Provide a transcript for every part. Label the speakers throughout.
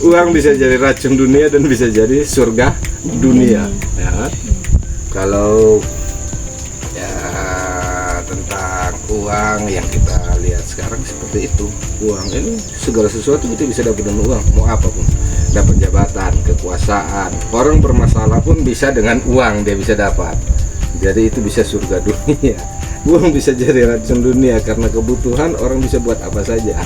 Speaker 1: Uang bisa jadi racun dunia dan bisa jadi surga dunia. Ya kan? Kalau ya tentang uang yang kita lihat sekarang seperti itu, uang ini segala sesuatu kita bisa dapat dengan uang, mau apapun, dapat jabatan, kekuasaan, orang bermasalah pun bisa dengan uang dia bisa dapat. Jadi itu bisa surga dunia. Uang bisa jadi racun dunia karena kebutuhan orang bisa buat apa saja.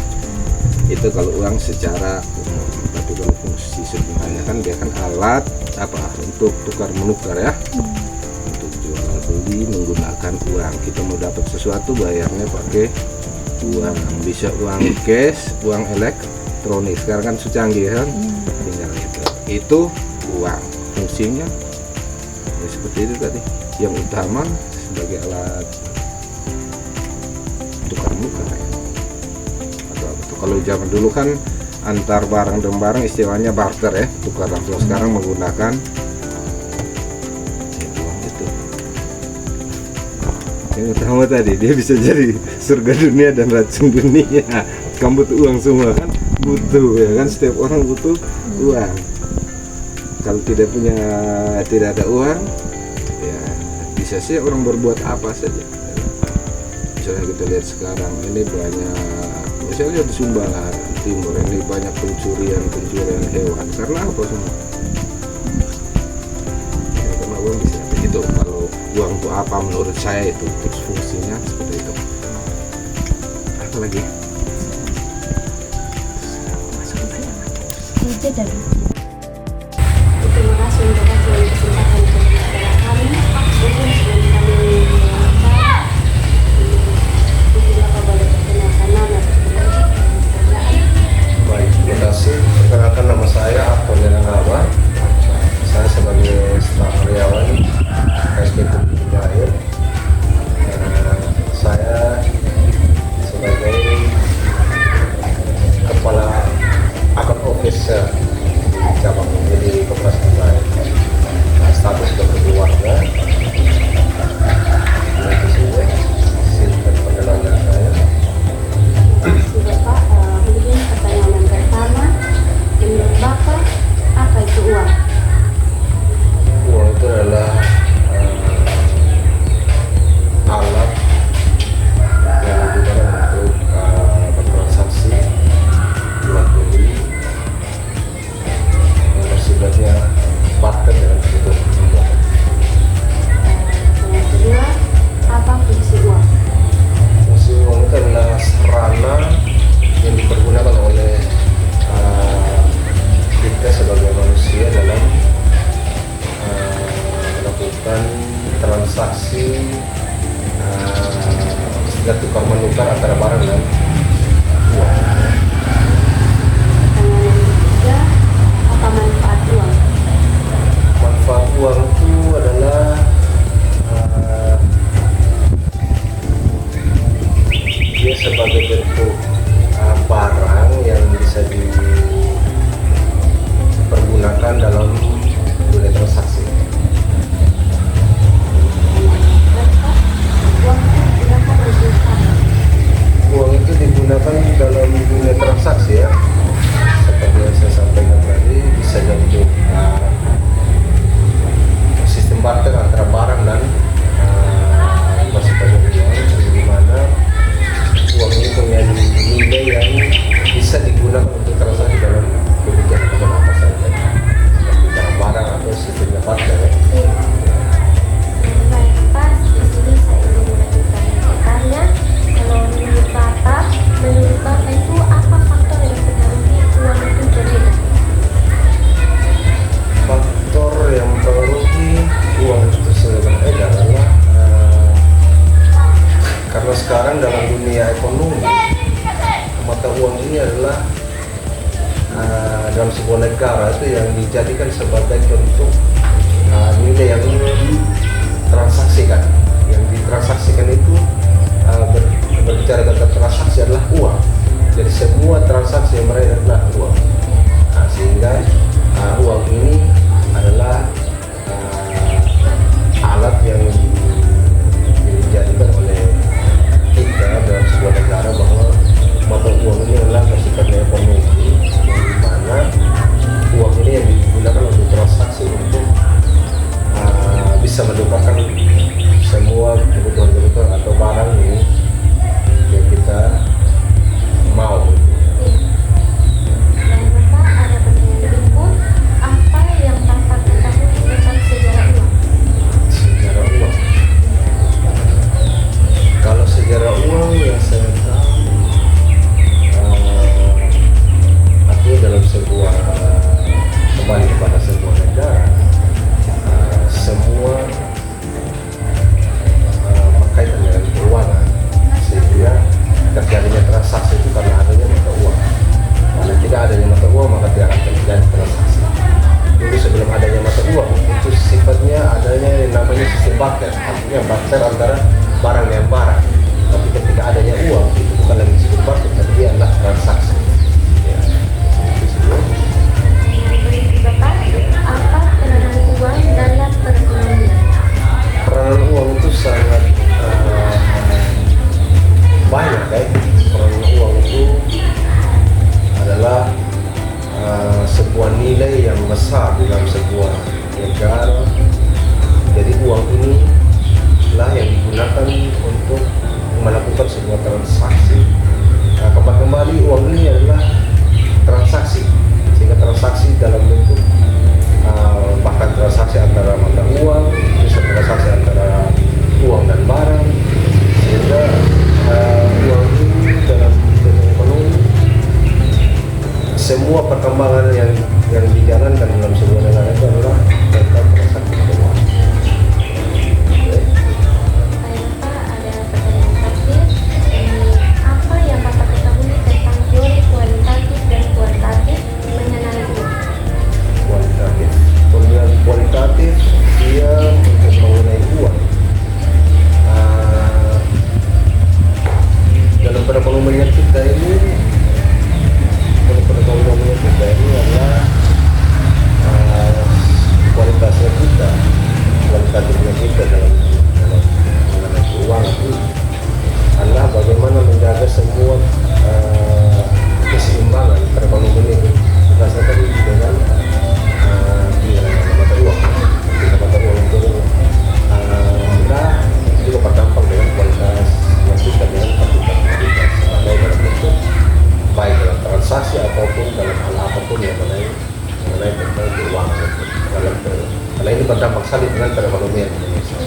Speaker 1: Itu kalau uang secara umum. Tapi kalau fungsi sebenarnya kan dia kan alat apa untuk tukar menukar ya, untuk jual beli menggunakan uang. Kita mau dapat sesuatu bayarnya pakai uang, bisa uang cash, uang elektronik. Sekarang kan secanggih kan, tinggal itu uang. Fungsinya ya seperti itu tadi. Yang utama sebagai alat tukar menukar ya. Kalau zaman dulu kan antar barang dan barang istilahnya barter ya, tukar langsung. Sekarang menggunakan ya, uang itu. Yang utama tadi dia bisa jadi surga dunia dan racun dunia. Kamu butuh uang semua kan, butuh ya kan, setiap orang butuh uang. Kalau tidak ada uang, ya bisa sih orang berbuat apa saja. Misalnya kita lihat sekarang ini banyak, misalnya di Sumba Timur ini banyak pencurian hewan. Karena apa semua? Ya, karena uang bisa begitu. Kalau uang itu apa menurut saya itu terus fungsinya seperti itu. Apa lagi?
Speaker 2: Terima kasih untuk kesempatan kepada kami. Mungkin sebelum kami menjelaskan, beberapa boleh perkenalkan nama pekerjaan.
Speaker 3: Baik, terima kasih. Perkenalkan nama saya Akon Nama. Saya sebagai staf karyawan SPT Jahir. Saya sebagai kepala akun officer cabang di Koperasi Jahir. Status berkeluarga. Itu saja. Silahkan perkenalan saya.
Speaker 2: Sudah Pak, mungkin pertanyaan yang pertama, menurut Bapak, apa itu uang?
Speaker 3: Uang itu adalah alat yang digunakan untuk bertransaksi jual beli yang bersifatnya barter dengan kebutuhan.
Speaker 2: Yang kedua, apa fungsi uang?
Speaker 3: Fungsi uang itu adalah sarana yang dipergunakan oleh kita sebagai manusia dalam melakukan transaksi tukar menukar antara barang dan uang.
Speaker 2: Pertanyaan yang ketiga, apa manfaat uang?
Speaker 3: Manfaat uang itu adalah dia sebagai bentuk barang yang bisa dipergunakan dalam dunia transaksi. Uang itu digunakan dalam dunia transaksi ya, seperti yang saya sampaikan tadi, bisa jadi sistem barter antara barang dan bersifat uang, di mana uang ini punya nilai yang bisa digunakan untuk transaksi dalam kebijakan apa saja, seperti barang atau sistemnya barter ya.
Speaker 2: Baik Pak, di sini saya ingin melanjutkan bertanya. Kalau menurut Bapak itu apa faktor yang mempengaruhi uang itu berbeda?
Speaker 3: Faktor yang mempengaruhi uang itu berbeda adalah karena sekarang dalam dunia ekonomi mata uang ini adalah dalam sebuah negara itu yang dijadikan sebagai bentuk nilai yang ditransaksikan. Yang ditransaksikan itu berbicara tentang transaksi adalah uang. Jadi semua transaksi yang mereka adalah uang. Sehingga uang ini adalah alat yang dijadikan oleh kita dalam sebuah negara bahwa mata uang ini adalah bersifatnya ekonomi, di mana semua perkembangan yang dijalankan dalam sebuah negara itu adalah tentang transaksi keuangan. Oke.
Speaker 2: Bapak, ada pertanyaan terakhir. Apa yang Bapak ketahui tentang teori kualitatif dan kuantitatif mengenai uang?
Speaker 3: Kualitatif. Kemudian kualitatif dia untuk mengenai uang. Dalam perekonomian kita ini adalah kualitasnya kita, kualitatifnya kita dalam mengenai keuangan itu adalah bagaimana menjaga semua keseimbangan perekonomian itu berdasarkan dengan mata uang. Mata uang itu juga berdampak dengan kualitas yang kita dengan kualitas dalam bentuk baik dalam transaksi ataupun dalam hal apapun yang mengenai tentang keuangan. Karena ini berdampak sekali dengan perekonomian Indonesia.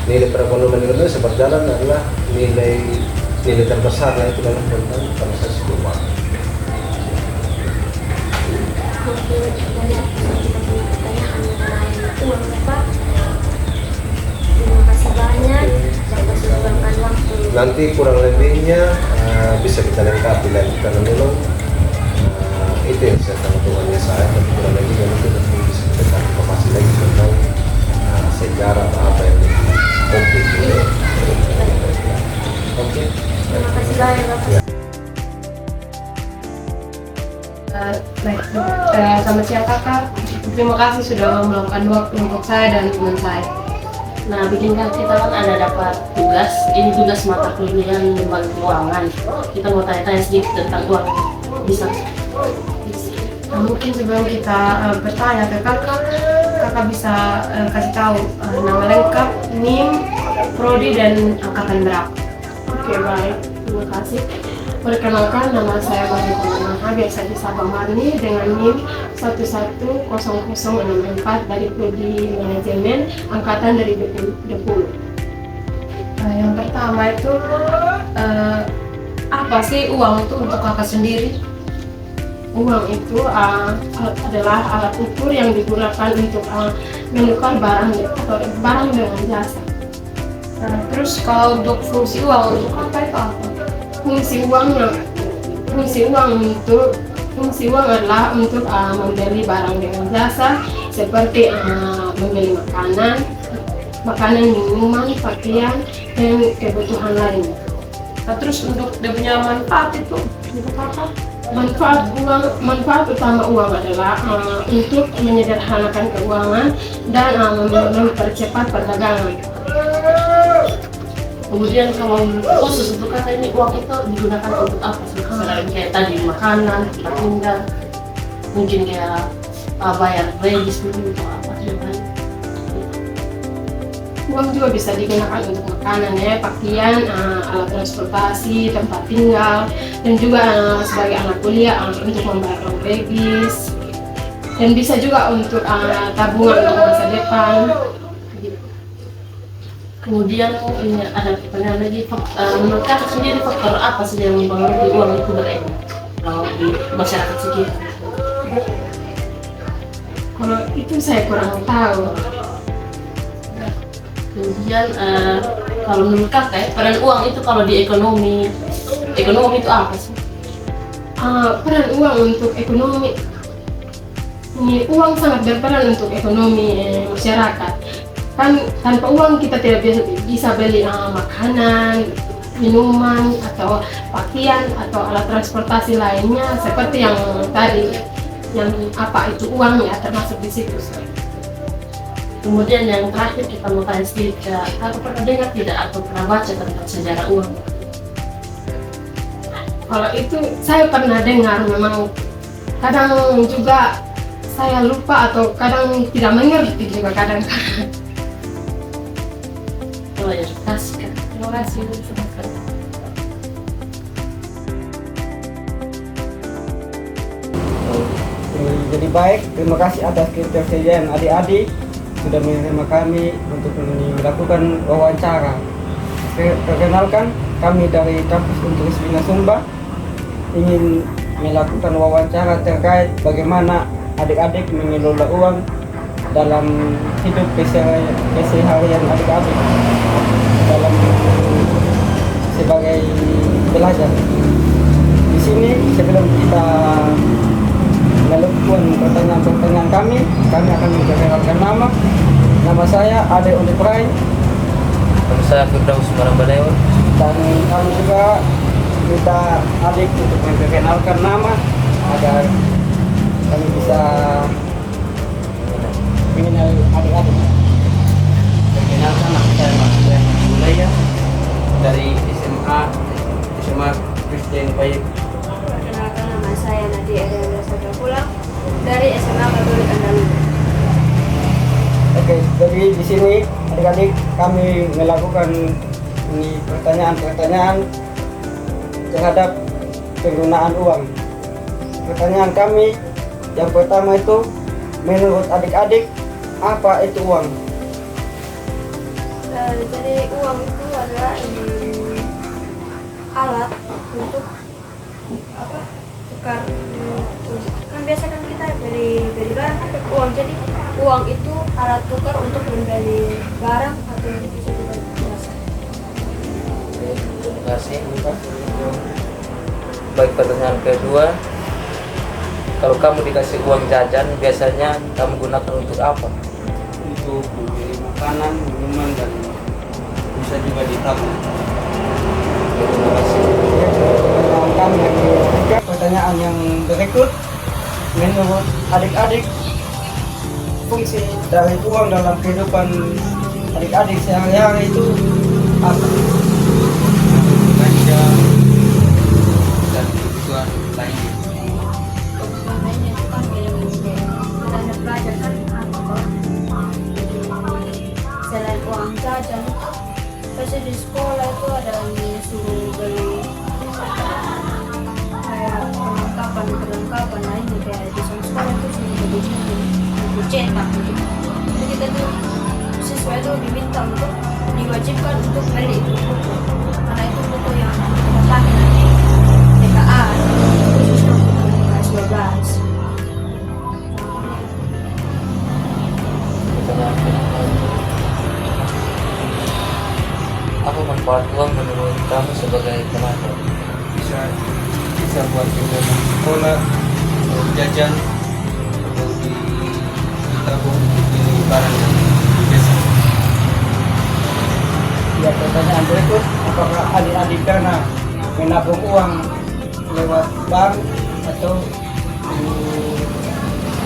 Speaker 3: Nilai perekonomian Indonesia berjalan adalah nilai terbesarnya itu dalam tentang transaksi keuangan.
Speaker 2: Mungkin dari kita punya pertanyaan mengenai uang, Bapak. Terima kasih banyak. Bapak sudah meluangkan waktu.
Speaker 3: Nanti kurang lebihnya bisa kita lengkapi lagi karena memang itu yang saya tanggungannya saya, tapi kurang lebihnya nanti bisa kita kasih informasi lagi tentang sejarah atau apa yang komplit ini. Oke.
Speaker 2: Terima kasih banyak, Bapak.
Speaker 4: Baik, selamat siang kakak. Terima kasih sudah meluangkan waktu untuk saya dan teman saya.
Speaker 5: Nah, bikinkan kita kan ada dapat tugas, ini tugas mata kuliah lembaga keuangan. Kita mau tanya-tanya sedikit tentang uang. Bisa?
Speaker 4: Nah, mungkin sebelum kita bertanya ke kakak, kakak bisa kasih tahu nama lengkap, NIM, prodi dan angkatan berapa?
Speaker 5: Oke, baik. Terima kasih. Perkenalkan, nama saya Bagi Komanah, biasa disapa Marni dengan NIM 110064 dari prodi manajemen angkatan dari 2020.
Speaker 4: Yang pertama itu apa sih uang itu untuk kakak sendiri?
Speaker 5: Uang itu adalah alat ukur yang digunakan untuk menukar barang atau barang dengan jasa.
Speaker 4: Terus kalau untuk fungsi uang untuk apa itu apa?
Speaker 5: Fungsi uang adalah untuk membeli barang dengan jasa seperti membeli makanan, minuman, pakaian, dan kebutuhan lainnya.
Speaker 4: Nah, terus untuk dia punya manfaat itu untuk apa?
Speaker 5: Manfaat utama uang adalah untuk menyederhanakan keuangan dan mempercepat perdagangan.
Speaker 6: Kemudian kalau khusus untuk kata ini uang itu digunakan untuk apa sih? Selain kayak tadi makanan, tempat tinggal, mungkin kayak bayar regis dulu atau apa sih?
Speaker 5: Uang juga bisa digunakan untuk makanan ya, pakaian, alat transportasi, tempat tinggal, dan juga sebagai anak kuliah untuk membayar uang regis, dan bisa juga untuk tabungan untuk masa depan.
Speaker 6: Kemudian ini ada pertanyaan lagi, menurut kakak sendiri faktor apa sih yang mempengaruhi uang itu beredar kalau di masyarakat sekitar?
Speaker 5: Kalau itu saya kurang tahu.
Speaker 6: Kemudian kalau menurut kakak peran uang itu kalau di ekonomi itu apa sih?
Speaker 5: Peran uang untuk ekonomi, ini uang sangat berperan untuk ekonomi masyarakat. Kan tanpa uang kita tidak bisa beli makanan, minuman, atau pakaian, atau alat transportasi lainnya seperti yang tadi, yang apa itu uang ya termasuk di situ.
Speaker 6: Kemudian yang terakhir kita mau tanya sedikit, kakak pernah dengar tidak atau pernah baca tentang sejarah uang?
Speaker 5: Kalau itu saya pernah dengar, memang kadang juga saya lupa atau kadang tidak mengerti juga kadang-kadang.
Speaker 6: Oh ya, terima kasih.
Speaker 7: Jadi baik, terima kasih atas ketersediaan adik-adik sudah menerima kami untuk melakukan wawancara. Perkenalkan, kami dari Kampus Universitas Sumba ingin melakukan wawancara terkait bagaimana adik-adik mengelola uang dalam hidup keseharian adik-adik dalam sebagai belajar. Di sini sebelum kita melakukan pertanyaan-pertanyaan kami akan memperkenalkan nama saya Ade Olivrai.
Speaker 8: Nama saya Firdaus Marambalewa.
Speaker 7: Dan kami juga minta adik untuk memperkenalkan nama agar kami bisa mengenal adik-adik.
Speaker 8: Perkenalkan, nama saya Mas Bulaya dari SMA Kristen Payek.
Speaker 2: Perkenalkan, nama saya Nadia Ariana Pulang dari SMA Katolik Andalus.
Speaker 7: Oke, jadi di sini adik-adik kami melakukan ini pertanyaan-pertanyaan terhadap penggunaan uang. Pertanyaan kami yang pertama itu, menurut adik-adik apa itu uang?
Speaker 2: Jadi uang itu adalah alat untuk tukar. Kan biasa kan kita beli barang pakai uang, jadi uang itu alat tukar untuk membeli barang atau yang bisa kita jasa.
Speaker 8: Terima kasih. Baik, pertanyaan kedua, kalau kamu dikasih uang jajan, biasanya kamu gunakan untuk apa?
Speaker 7: Untuk membeli makanan, minuman, dan bisa juga ditabung.
Speaker 8: Terima kasih.
Speaker 7: Pertanyaan kami yang ketiga, pertanyaan yang berikut, menurut adik-adik fungsi dari uang dalam kehidupan adik-adik sehari-hari itu apa?
Speaker 8: Belanja dan kebutuhan lainnya.
Speaker 2: Sebenarnya itu kan kita belajar kan apa? Selain uang jajan, pasti di sekolah itu ada yang suruh beli kayak perlengkapan lainnya, kayak di sekolah itu suruh beli buku cetak gitu. Jadi kita tuh siswa itu diminta untuk diwajibkan untuk beli itu buku, karena itu buku yang kita pakai nanti TKA khusus untuk kelas 12.
Speaker 8: Pertanyaan kedua, apa manfaat uang menurut kamu sebagai tenaga?
Speaker 7: Bisa buat kegiatan sekolah, atau jajan, atau ditabung untuk beli barang yang biasa. Ya, pertanyaan berikut, apakah adik-adik karena menabung uang lewat bank atau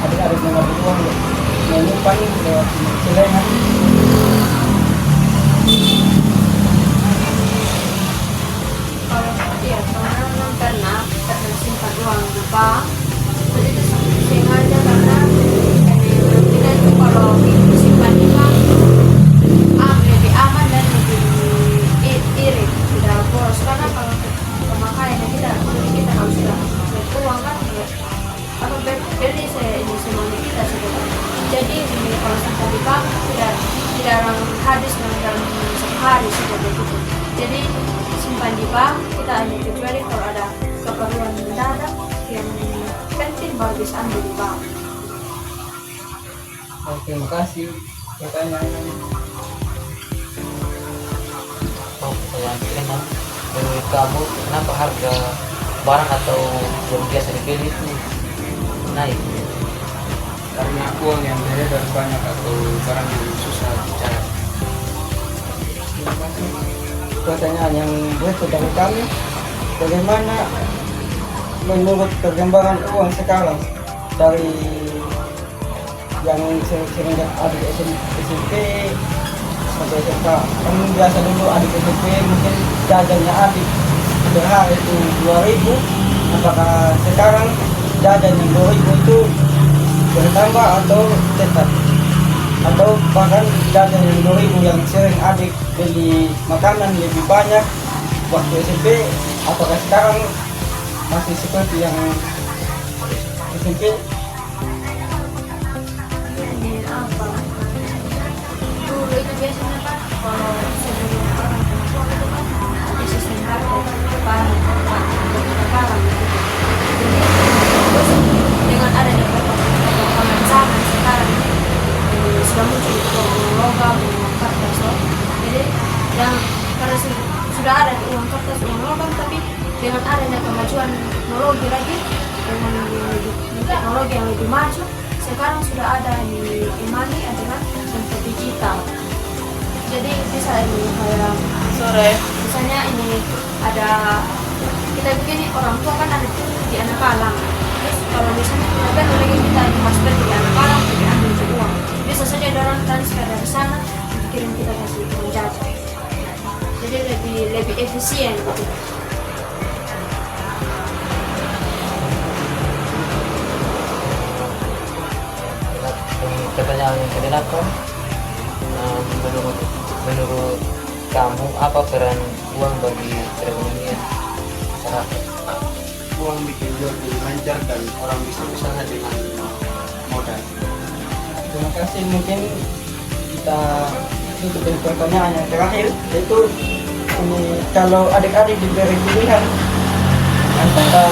Speaker 7: adik-adik menabung uang menyimpan lewat celengan?
Speaker 2: Kalau memang karena simpan uang di bank, jadi itu sengaja karena kita itu kalau simpan di bank lebih aman dan lebih irit, tidak boros. Karena kalau pemakaian kita harus sudah uang kan apa beli ini semuanya kita sudah. Jadi kalau simpan di bank tidak habis dalam sehari seperti itu. Jadi simpan di bank kita hanya kecuali kalau ada keperluan mendadak yang penting baru bisa ambil di bank.
Speaker 7: Oke, terima kasih. Pertanyaan
Speaker 8: Pertanyaan kelima, menurut kamu kenapa harga barang atau yang biasa dibeli itu naik?
Speaker 7: karena uang yang beredar banyak atau barang yang susah dicari. Terima kasih. Pertanyaan yang berikut dari kami, bagaimana menurut perkembangan uang sekarang dari yang sering adik SMP sampai SMA? Kan biasa dulu adik SMP mungkin jajannya adik per hari itu 2.000, apakah sekarang jajan yang 2.000 itu bertambah atau tetap? Atau bahkan jajan yang 2.000 yang sering adik beli makanan lebih banyak waktu SMP, apakah sekarang masih seperti yang SMP?
Speaker 2: Ini apa? Dulu itu biasanya kan kalau sebelum orang tua itu kan ada sistem kartu barang gitu. Terus dengan adanya perkembangan zaman sekarang sudah muncul uang logam, uang kertas loh. Jadi yang karena sudah ada uang kertas, uang logam, tapi dengan adanya kemajuan teknologi lagi, dengan teknologi yang lebih maju, sekarang sudah ada di e-money dengan bentuk digital. Jadi bisa ini kayak sore, misalnya ini ada kita begini, orang tua kan ada di anak alam. Terus kalau misalnya kita lagi kita ini masukkan di anak alam, kita ambil itu uang, bisa saja orang transfer dari sana kirim kita kasih uang jajan. Jadi lebih efisien gitu.
Speaker 8: Pertanyaan yang kedelapan, menurut kamu apa peran uang bagi perekonomian masyarakat?
Speaker 7: Uang bikin lebih lancar dan orang bisa usaha dengan modal.
Speaker 9: Terima kasih. Mungkin kita tutup dengan pertanyaan yang terakhir, yaitu ini, kalau adik-adik diberi pilihan antara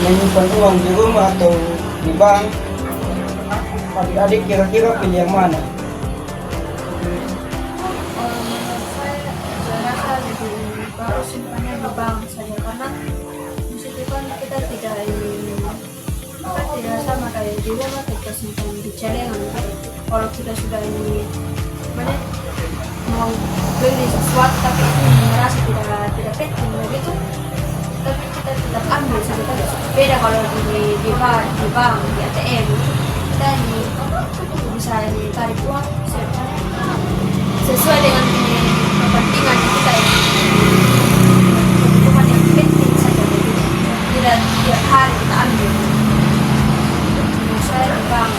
Speaker 9: menyimpan uang di rumah atau di bank, adik-adik kira-kira pilih yang mana?
Speaker 2: Saya rasa lebih bagus simpannya di bank saja, karena di situ kan kita tidak sama kayak di rumah kita simpan di celengan. Kalau kita sudah ini mau beli sesuatu tapi itu merasa tidak penting begitu, tapi kita tetap ambil sampai tadi. Beda kalau di bank, di ATM kita ini bisa tarik uang sesuai dengan kepentingan kita ya, kebutuhan yang penting saja begitu. Tidak tiap hari kita ambil. Saya di bank.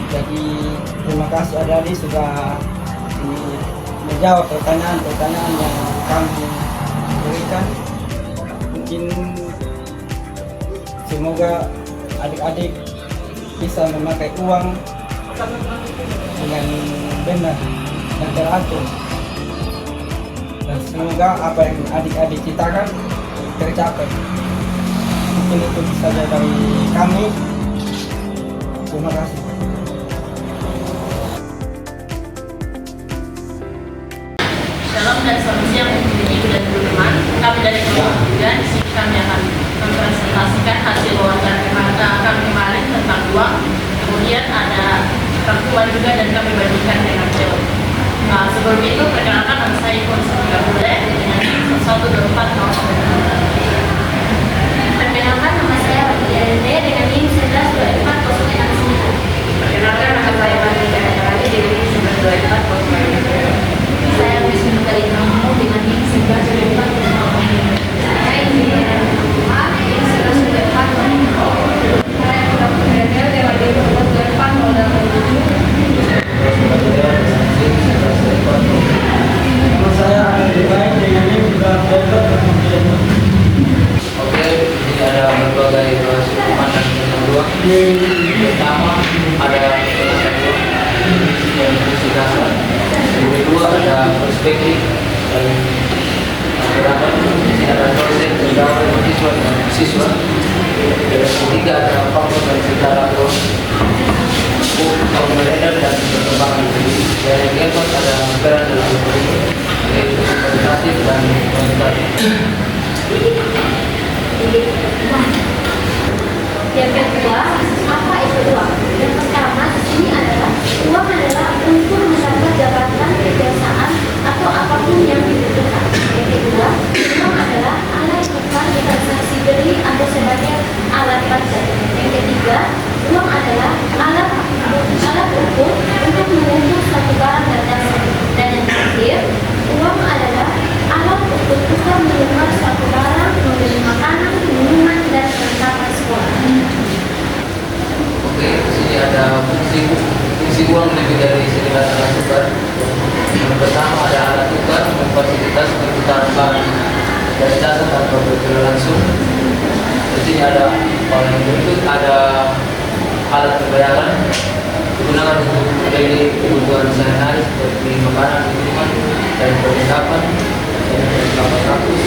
Speaker 9: Jadi terima kasih adik-adik sudah menjawab pertanyaan-pertanyaan yang kami berikan. Mungkin semoga adik-adik bisa memakai uang dengan benar dan teratur, dan semoga apa yang adik-adik citakan tercapai. Mungkin itu saja dari kami. Terima kasih.
Speaker 6: Shalom dan selamat siang untuk ibu dan teman-teman. Kami dari kelompok juga di sini kami akan mempresentasikan hasil wawancara kami kemarin tentang uang. Kemudian ada rangkuman juga dan kami bandingkan dengan teori. Sebelum itu perkenalkan nama saya Ipon Setia Bule dengan 124 nomor.
Speaker 2: Perkenalkan nama saya Rene dengan NIM 112406.
Speaker 6: Perkenalkan nama saya Bani Jakarta dengan NIM 112406.
Speaker 2: Saya Wisnu Kalinamu dengan NIM 112406. Saya Insinyur Rumah NIM 112406. Saya Dr. Daniel dengan NIM 112407.
Speaker 9: Saya baik dengan ini sudah dapat.
Speaker 8: Oke, ini ada berbagai sudut pandang tentang uang. Pertama ada penjelasan uang yang berisi dasar. Yang kedua ada perspektif dan masyarakat. Ini ada dosen, pegawai, mahasiswa dan siswa. Yang ketiga ada faktor dan sejarah uang, pemerintah dan perkembangan negeri. Dan yang keempat ada peran dalam ekonomi, yaitu kualitatif dan kuantitatif.
Speaker 2: Yang kedua, apa itu uang? Yang pertama di sini adalah uang adalah untuk mendapat jabatan, kebiasaan atau apapun yang dibutuhkan. Yang kedua, uang adalah alat tukar transaksi beli atau sebagai alat pajak. Yang ketiga, uang adalah alat ukur untuk mengukur satu barang dan jasa. Dan yang terakhir, uang adalah alat untuk tukar menukar suatu barang, membeli makanan, minuman, dan perlengkapan sekolah.
Speaker 8: Oke, di sini ada fungsi uang lebih dari sekedar alat tukar. Yang pertama ada alat tukar memfasilitasi perputaran barang dan jasa tanpa bergerak langsung. Di sini ada yang berikut, ada alat pembayaran digunakan untuk membeli kebutuhan sehari-hari seperti makanan, minuman, dan perlengkapan kakus.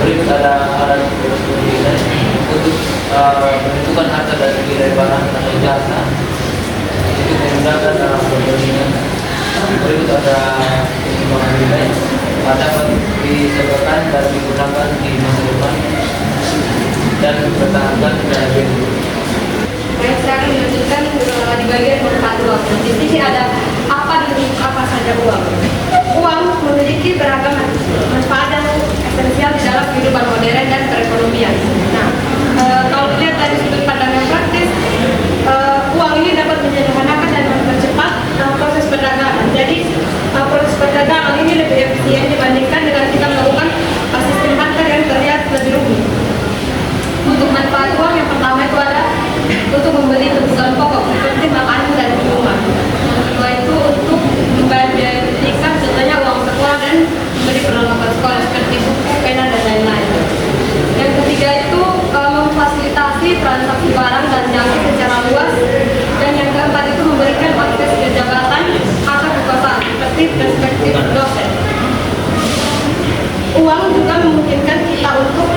Speaker 8: berikut ada alat nilai untuk menentukan harga dari barang atau jasa itu menggunakan dalam perbandingan. Berikut ada pertimbangan nilai dapat disebabkan dan digunakan di masa depan dan dipertahankan dan
Speaker 2: Baik, saya akan melanjutkan di bagian manfaat uang. Di sini ada apa dan apa saja uang. Uang memiliki beragam manfaat yang esensial di dalam kehidupan modern dan perekonomian. Nah, kalau dilihat dari sudut pandang yang praktis, uang ini dapat menyederhanakan dan mempercepat proses perdagangan. Jadi, proses perdagangan ini lebih efisien dibandingkan dengan kita melakukan sistem barter yang terlihat lebih rumit. Untuk manfaat uang yang pertama itu ada untuk membeli kebutuhan pokok seperti makanan dan minuman. Yang kedua itu untuk membayar biaya pendidikan, contohnya uang sekolah dan membeli perlengkapan sekolah seperti buku, pena dan lain-lain. Yang ketiga itu memfasilitasi transaksi barang dan jasa secara luas. Dan yang keempat itu memberikan akses ke jabatan atau kekuasaan seperti perspektif dosen. Uang juga memungkinkan kita untuk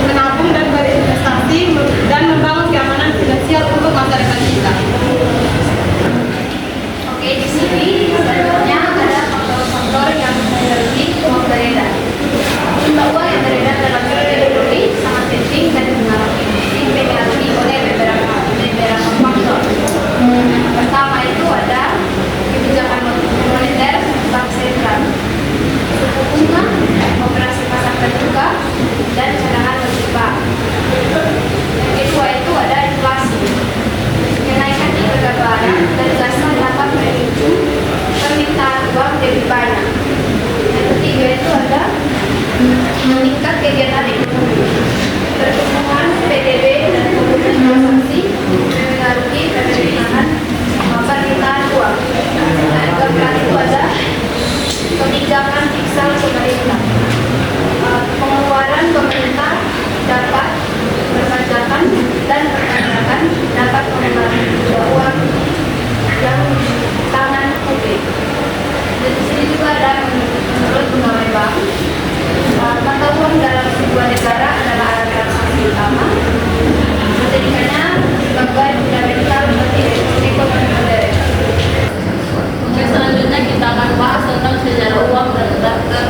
Speaker 2: menabung dan berinvestasi dan membangun keamanan finansial untuk masa depan kita. Oke, di sini sebenarnya ada faktor-faktor yang mempengaruhi uang beredar. Jumlah uang yang beredar dalam ekonomi sangat penting dan dipengaruhi oleh beberapa faktor. Pertama itu ada kebijakan moneter bank sentral, suku bunga, operasi pasar terbuka, dan cadangan bank. Yang kedua itu ada inflasi. Kenaikan di harga barang dan jasa dapat memicu permintaan uang lebih banyak. Yang ketiga itu ada meningkat kegiatan ekonomi. Pertumbuhan PDB dan volume transaksi mempengaruhi permintaan uang. Yang keempat itu ada kebijakan fiskal pemerintah. Pengeluaran pemerintah dapat perpajakan dan perpajakan dapat mengurangi uang yang tangan publik. Dan di sini juga ada menurut pegawai bank, mata uang dalam sebuah negara adalah alat transaksi utama. Menjadikannya sebagai fundamental bagi ekonomi modern.
Speaker 6: Oke, selanjutnya kita akan bahas tentang sejarah uang dan barter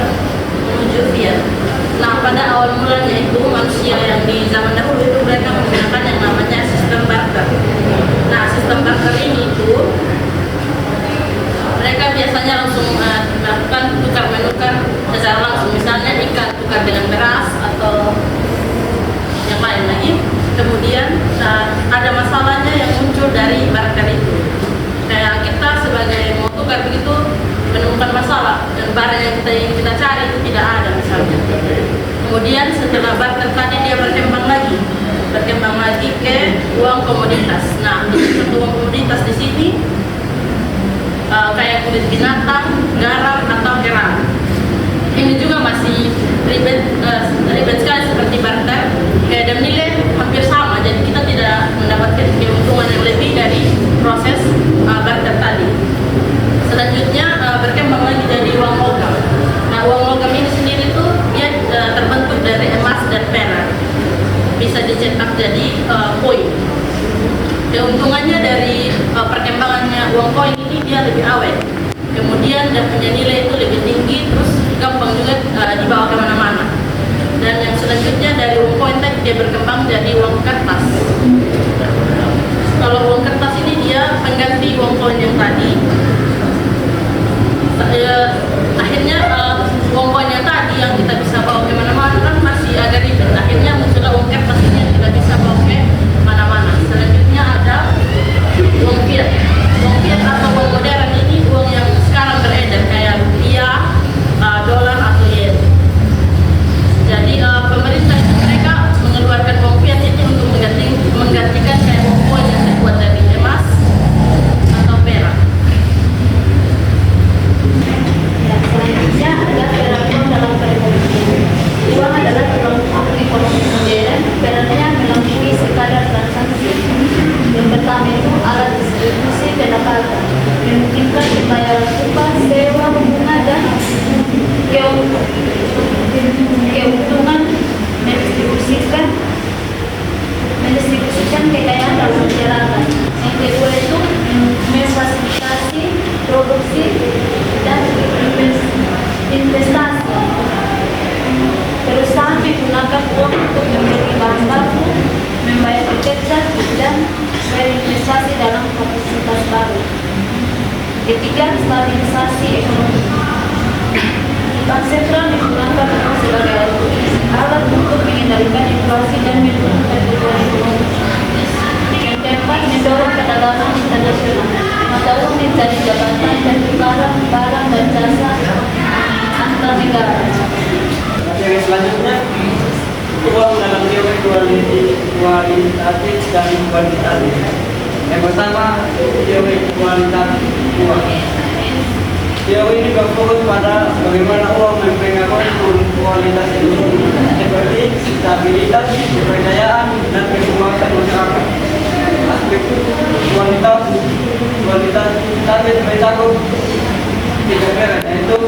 Speaker 6: menuju fiat. Nah, pada awal mulanya itu manusia yang di zaman dahulu itu mereka menggunakan yang namanya sistem barter. Nah, sistem barter ini itu mereka biasanya langsung melakukan tukar menukar secara langsung, misalnya ikan tukar dengan beras atau yang lain lagi. Kemudian ada masalahnya yang muncul dari barter itu. Kayak kita sebagai mau tukar begitu menemukan masalah dan barang yang kita cari itu tidak ada misalnya. Kemudian setelah barter tadi dia berkembang lagi ke uang komoditas. Nah, untuk uang komoditas di sini kayak kulit binatang, garam atau kerang. Ini juga masih ribet sekali seperti barter. Kayak dan nilai hampir sama, jadi kita tidak mendapatkan keuntungan yang lebih dari proses barter tadi. Selanjutnya berkembang lagi jadi uang logam. Nah, uang logam ini sendiri tuh dia terbentuk dari emas dan perak. Bisa dicetak jadi koin. Keuntungannya dari perkembangannya uang koin ini dia lebih awet. Kemudian dia punya nilai itu lebih tinggi, terus gampang juga dibawa kemana-mana. Dan yang selanjutnya dari uang koin tadi dia berkembang jadi uang kertas. Kalau uang kertas ini dia pengganti uang koin yang tadi. Akhirnya uang koinnya tadi yang kita bisa bawa kemana-mana kan masih agak ribet. Akhirnya muncullah uang kertas ini yang kita bisa bawa ke mana-mana. Selanjutnya ada uang fiat. Uang fiat atau uang modern ini uang yang sekarang beredar kayak rupiah, dolar atau yen. Jadi pemerintah mereka mengeluarkan uang fiat itu untuk menggantikan kayak uang koin yang terbuat dari emas atau perak.
Speaker 2: Selanjutnya ada perilaku dalam perekonomian. Uang adalah pelengkap ekonomi modern. Ketiga, stabilisasi ekonomi. Bank sentral digunakan sebagai alat untuk mengendalikan inflasi dan mendukung pertumbuhan ekonomi. Yang keempat, mendorong perdagangan internasional. Mata uang menjadi jabatan dan barang dan jasa antar negara.
Speaker 9: Materi selanjutnya, uang dalam teori kualitatif dan kuantitatif. Yang pertama, teori kualitatif uang. Teori ini berfokus pada bagaimana uang mempengaruhi kualitas ekonomi seperti stabilitas, kepercayaan, dan keselamatan masyarakat. Aspek kualitatif mencakup tiga area, yaitu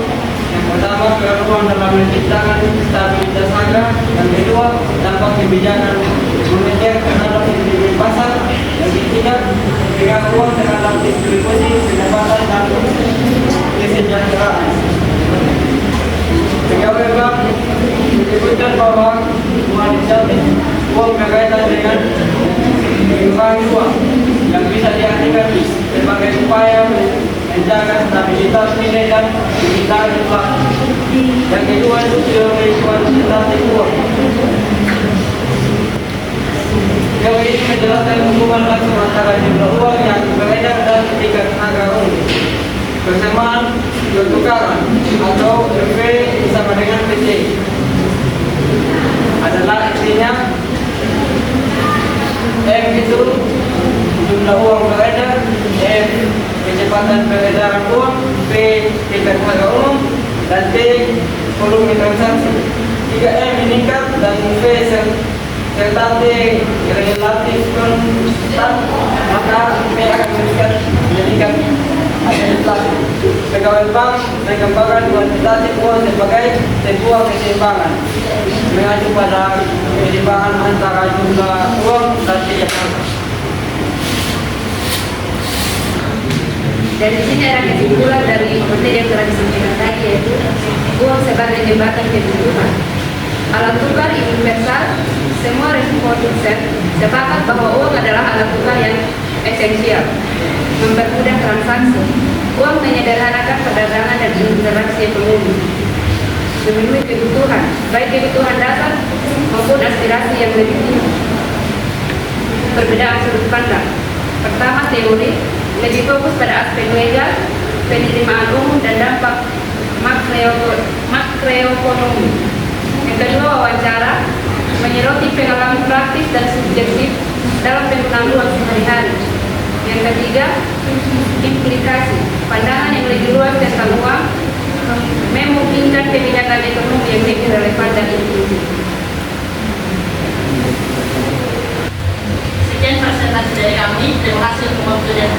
Speaker 9: yang pertama peluang dalam menciptakan stabilitas harga, yang kedua dampak kebijakan moneter terhadap individu pasar, yang ketiga pengaruh uang terhadap distribusi pendapatan dan kesejahteraan. Pegawai bank menyebutkan bahwa kualitatif uang berkaitan dengan pengembangan uang yang bisa diartikan sebagai upaya menjaga stabilitas nilai dan kebijakan inflasi. Yang kedua itu teori kuantitatif uang. Teori ini menjelaskan hubungan langsung antara jumlah uang yang beredar dan tingkat harga uang. Persamaan pertukaran atau MV sama dengan PC adalah intinya M itu jumlah uang beredar, M kecepatan peredaran uang, P tingkat harga umum, dan T volume transaksi. Jika M meningkat dan P serta T relatif konstan, maka P akan meningkat inflasi. Pegawai bank mengembangkan kuantitatif uang sebagai sebuah keseimbangan mengacu pada keseimbangan antara jumlah uang dan tiap harga.
Speaker 2: Dari sini ada kesimpulan dari materi yang telah disampaikan tadi, yaitu uang sebagai jembatan kebutuhan. Alat tukar universal, semua responden sepakat bahwa uang adalah alat tukar yang esensial, mempermudah transaksi. Uang menyederhanakan perdagangan dan interaksi ekonomi, memenuhi kebutuhan, baik kebutuhan dasar maupun aspirasi yang lebih tinggi. Perbedaan sudut pandang. Pertama, teori lebih fokus pada aspek legal, penerimaan umum, dan dampak makroekonomi. Yang kedua, wawancara menyoroti pengalaman praktis dan subjektif dalam penggunaan uang sehari-hari. Yang ketiga, implikasi pandangan yang lebih luas tentang uang memungkinkan kebijakan ekonomi yang lebih relevan dan inklusif.
Speaker 6: Sekian presentasi dari kami. Terima kasih untuk waktu dan